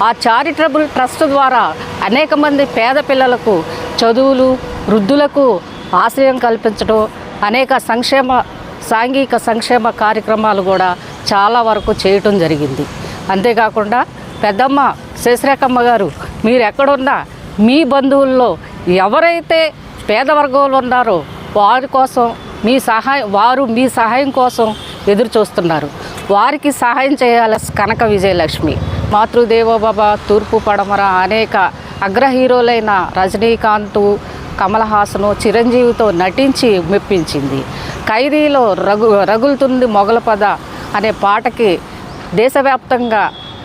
ఆ charitable trust ద్వారా అనేక మంది పేద పిల్లలకు చదువులు, వృద్ధులకు ఆశ్రయం కల్పించడం, అనేక సాంఘిక సంక్షేమ కార్యక్రమాలు కూడా చాలా వరకు చేయటం జరిగింది. అంతేకాకుండా పెద్దమ్మ శశిరేఖమ్మ గారు, మీరు ఎక్కడున్నా మీ బంధువుల్లో ఎవరైతే పేద వర్గంలో ఉన్నారో వారి కోసం వారు మీ సహాయం కోసం ఎదురు చూస్తున్నారు. వారికి సహాయం చేయాలి. కనక విజయలక్ష్మి, మాతృదేవోభవ, తూర్పు పడమర అనేక అగ్ర హీరోలైన రజనీకాంత్, కమల్ హాసన్, చిరంజీవితో నటించి మెప్పించింది. ఖైదీలో రగులుతుంది మొగలపద అనే పాటకి దేశవ్యాప్తంగా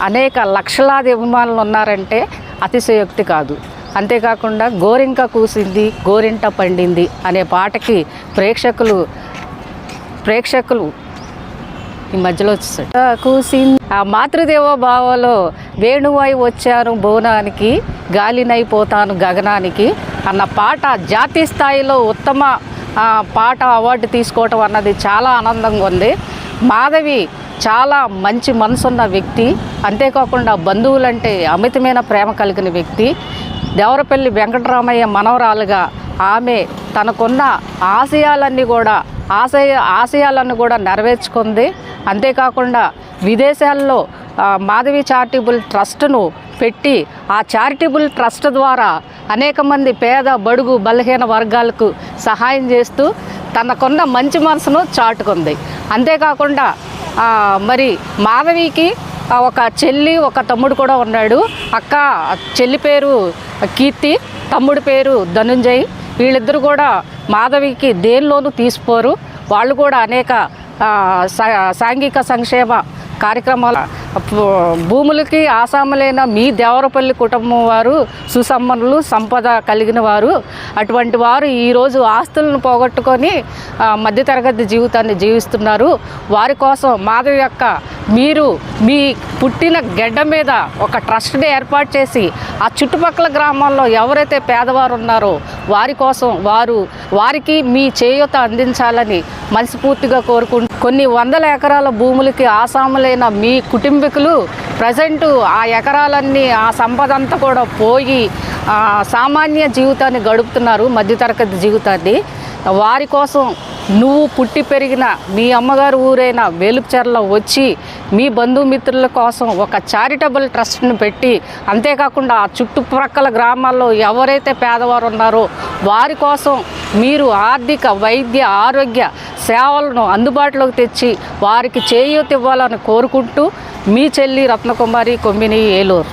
అనేక లక్షలాది అభిమానులు ఉన్నారంటే అతిశయోక్తి కాదు. అంతేకాకుండా గోరింక కూసింది గోరింట పండింది అనే పాటకి ప్రేక్షకులు ఈ మధ్యలో కూసింది. ఆ మాతృదేవో భావలో వేణువై వచ్చాను బోనానికి, గాలినైపోతాను గగనానికి అన్న పాట జాతీయ స్థాయిలో ఉత్తమ పాట అవార్డు తీసుకోవటం అన్నది చాలా ఆనందంగా ఉంది. మాధవి చాలా మంచి మనసున్న వ్యక్తి. అంతేకాకుండా బంధువులంటే అమితమైన ప్రేమ కలిగిన వ్యక్తి. దేవరపల్లి వెంకటరామయ్య మనవరాలుగా ఆమె తనకున్న ఆశయాలను కూడా నెరవేర్చుకుంది. అంతేకాకుండా విదేశాల్లో మాధవి చారిటబుల్ ట్రస్ట్ను పెట్టి ఆ చారిటబుల్ ట్రస్ట్ ద్వారా అనేక మంది పేద, బడుగు, బలహీన వర్గాలకు సహాయం చేస్తూ తనకున్న మంచి మనసును చాటుకుంది. అంతేకాకుండా మరి మాధవికి ఒక చెల్లి, ఒక తమ్ముడు కూడా ఉన్నాడు. చెల్లి పేరు కీర్తి, తమ్ముడి పేరు ధనుంజయ్. వీళ్ళిద్దరు కూడా మాధవికి దేనిలోనూ తీసిపోరు. వాళ్ళు కూడా అనేక సాంఘిక సంక్షేమ కార్యక్రమాలు, భూములకి ఆసాములైన మీ దేవరపల్లి కుటుంబం వారు సుసంపన్నులు, సంపద కలిగిన వారు. అటువంటి వారు ఈరోజు ఆస్తులను పోగొట్టుకొని మధ్యతరగతి జీవితాన్ని జీవిస్తున్నారు. వారి కోసం మాధవి మీరు మీ పుట్టిన గడ్డ మీద ఒక ట్రస్ట్ని ఏర్పాటు చేసి ఆ చుట్టుపక్కల గ్రామాల్లో ఎవరైతే పేదవారు ఉన్నారో వారి కోసం వారికి మీ చేయూత అందించాలని మనస్ఫూర్తిగా కోరుకుంటూ కొన్ని వందల ఎకరాల భూములకి ఆసాములైన మీ కుటుంబీకులు ప్రజెంటు ఆ ఎకరాలన్నీ, ఆ సంపద అంతా కూడా పోయి సామాన్య జీవితాన్ని గడుపుతున్నారు, మధ్యతరగతి జీవితాన్ని. వారి కోసం నువ్వు పుట్టి పెరిగిన మీ అమ్మగారు ఊరైన వేలుపుచెర్ల వచ్చి మీ బంధుమిత్రుల కోసం ఒక చారిటబుల్ ట్రస్ట్ని పెట్టి, అంతేకాకుండా ఆ చుట్టుప్రక్కల గ్రామాల్లో ఎవరైతే పేదవారు ఉన్నారో వారి కోసం మీరు ఆర్థిక, వైద్య, ఆరోగ్య సేవలను అందుబాటులోకి తెచ్చి వారికి చేయూత ఇవ్వాలని కోరుకుంటూ మీ చెల్లి రత్నకుమారి, కొమ్మిని, ఏలూరు.